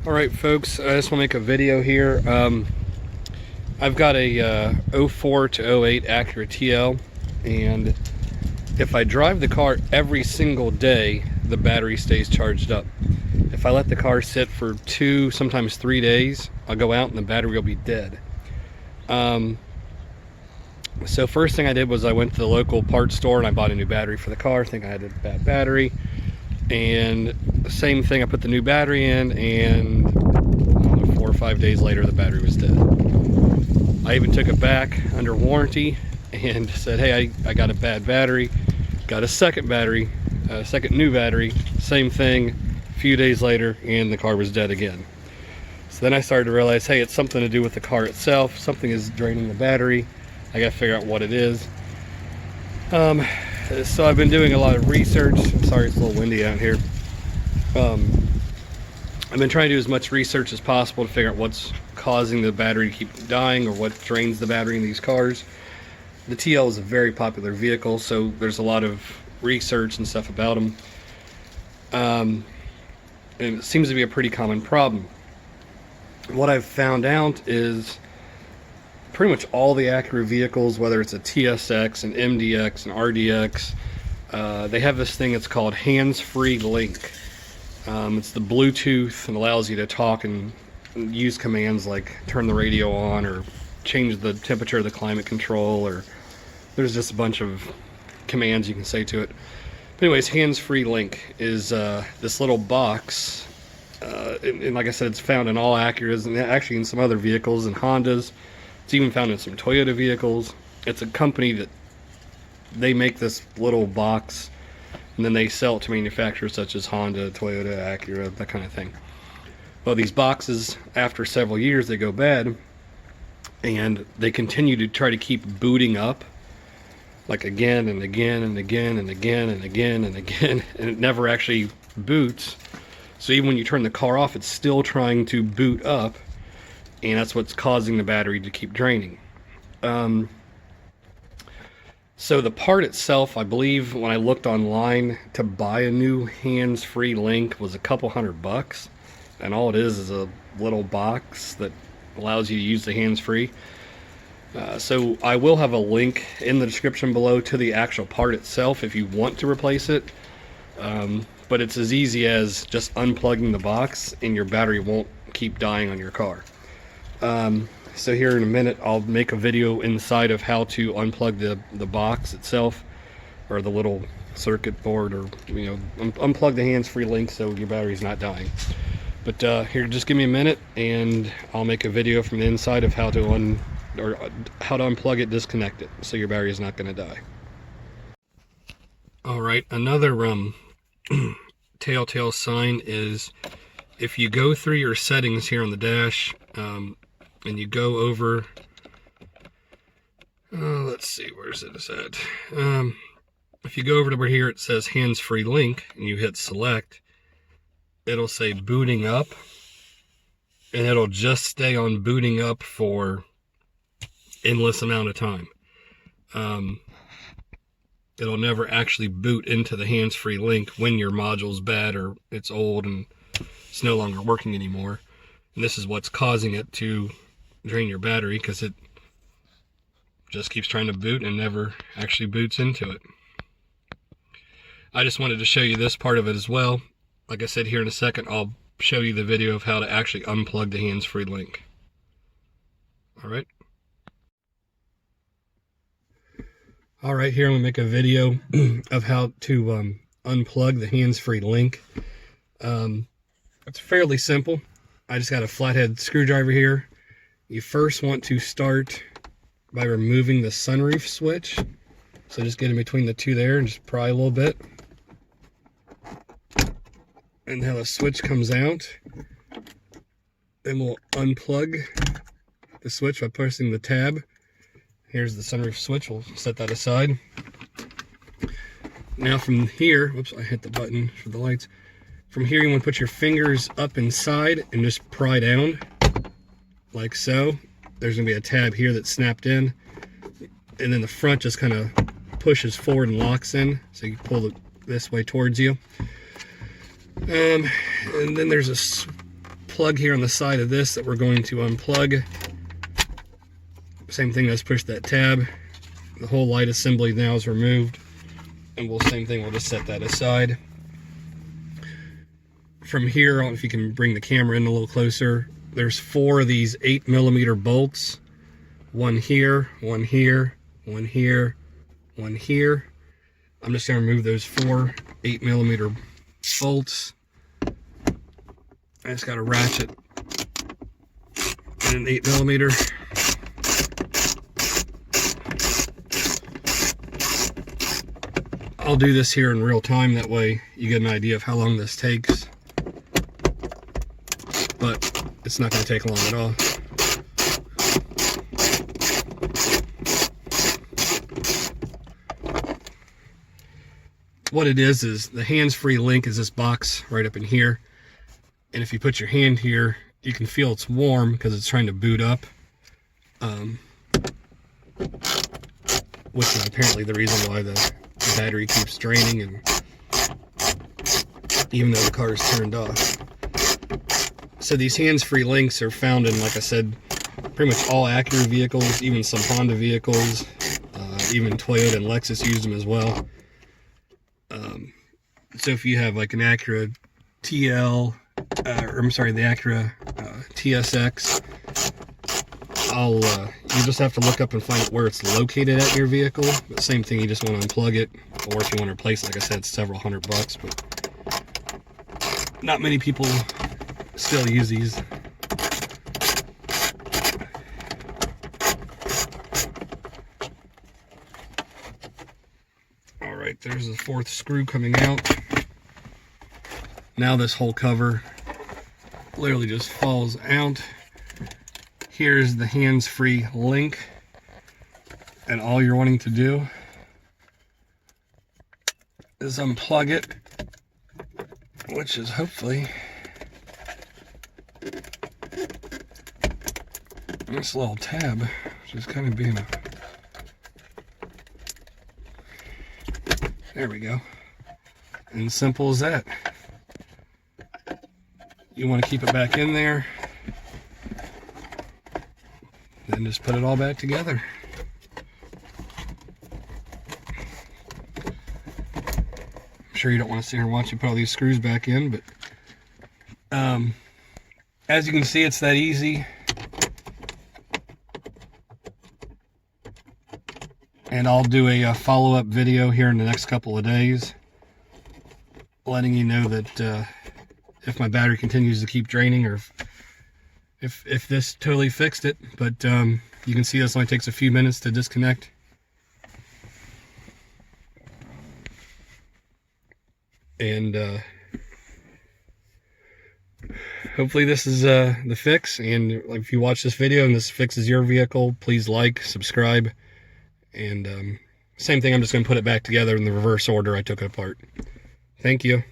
Alright folks, I just want to make a video here. I've got a 04 to 08 Acura TL, and if I drive the car every single day, the battery stays charged up. If I let the car sit for 2, sometimes 3 days, I'll go out and the battery will be dead. So first thing I did was I went to the local parts store and I bought a new battery for the car. I think I had a bad battery. And the same thing, I put the new battery in, and I don't know, 4 or 5 days later the battery was dead. I even took it back under warranty and said, hey, I got a bad battery. Got a second battery, a second new battery, same thing, a few days later, and the car was dead again. So then I started to realize, hey, it's something to do with the car itself. Something is draining the battery. I gotta figure out what it is. So I've been doing a lot of research. I'm sorry it's a little windy out here. I've been trying to do as much research as possible to figure out what's causing the battery to keep dying, or what drains the battery in these cars. The TL is a very popular vehicle, so there's a lot of research and stuff about them. And it seems to be a pretty common problem. What I've found out is pretty much all the Acura vehicles, whether it's a TSX, an MDX, an RDX, they have this thing that's called hands-free link. It's the Bluetooth and allows you to talk and use commands like turn the radio on or change the temperature of the climate control, or there's just a bunch of commands you can say to it. But anyways, hands-free link is this little box, and like I said, it's found in all Acuras and actually in some other vehicles and Hondas. It's even found in some Toyota vehicles. It's a company that they make this little box and then they sell it to manufacturers such as Honda, Toyota, Acura, that kind of thing. Well, these boxes, after several years, they go bad and they continue to try to keep booting up, like again and again and again and again and again and again, and it never actually boots. So even when you turn the car off, it's still trying to boot up, and that's what's causing the battery to keep draining. So the part itself, I believe when I looked online to buy a new hands-free link, was a couple $100, and all it is a little box that allows you to use the hands-free. So I will have a link in the description below to the actual part itself if you want to replace it. But it's as easy as just unplugging the box and your battery won't keep dying on your car. So here in a minute I'll make a video inside of how to unplug the box itself, or the little circuit board, or unplug the hands-free link so your battery's not dying. But here, just give me a minute and I'll make a video from the inside of how to unplug it, disconnect it, so your battery is not going to die. Alright, another telltale sign is if you go through your settings here on the dash, and you go over, let's see, where's it at? If you go over to where here it says hands-free link and you hit select, it'll say booting up, and it'll just stay on booting up for endless amount of time. It'll never actually boot into the hands-free link when your module's bad or it's old and it's no longer working anymore. And this is what's causing it to drain your battery, because it just keeps trying to boot and never actually boots into it. I just wanted to show you this part of it as well. Like I said, here in a second I'll show you the video of how to actually unplug the hands-free link. Alright. Alright, here I'm going to make a video of how to unplug the hands-free link. It's fairly simple. I just got a flathead screwdriver here. You first want to start by removing the sunroof switch. So just get in between the two there and just pry a little bit. And how the switch comes out. Then we'll unplug the switch by pressing the tab. Here's the sunroof switch. We'll set that aside. Now from here, whoops, I hit the button for the lights. From here you want to put your fingers up inside and just pry down, like so. There's going to be a tab here that's snapped in, and then the front just kind of pushes forward and locks in, so you pull it this way towards you. And then there's a plug here on the side of this that we're going to unplug. Same thing, let's push that tab. The whole light assembly now is removed. And same thing, we'll just set that aside. From here, I don't know if you can bring the camera in a little closer. There's 4 of these 8mm bolts. One here, one here, one here, one here. I'm just going to remove those 4 8mm bolts. I just got a ratchet and an 8mm. I'll do this here in real time, that way you get an idea of how long this takes. But it's not going to take long at all. What it is the hands-free link is this box right up in here. And if you put your hand here, you can feel it's warm because it's trying to boot up. Which is apparently the reason why the battery keeps draining, and even though the car is turned off. So these hands-free links are found in, like I said, pretty much all Acura vehicles, even some Honda vehicles, even Toyota and Lexus use them as well. So if you have like an Acura TL, or I'm sorry, the Acura TSX, you just have to look up and find out where it's located at your vehicle. But same thing, you just want to unplug it, or if you want to replace it, like I said, it's several $100, but not many people still use these. Alright, there's the 4th screw coming out. Now this whole cover literally just falls out. Here's the hands-free link, and all you're wanting to do is unplug it, which is hopefully this little tab, which is kind of being a... There we go. And simple as that. You want to keep it back in there, then just put it all back together. I'm sure you don't want to sit here and watch you put all these screws back in, but as you can see, it's that easy. And I'll do a follow-up video here in the next couple of days, letting you know that if my battery continues to keep draining, or if this totally fixed it. But you can see this only takes a few minutes to disconnect. And hopefully this is the fix. And if you watch this video and this fixes your vehicle, please like, subscribe. And same thing, I'm just going to put it back together in the reverse order I took it apart. Thank you.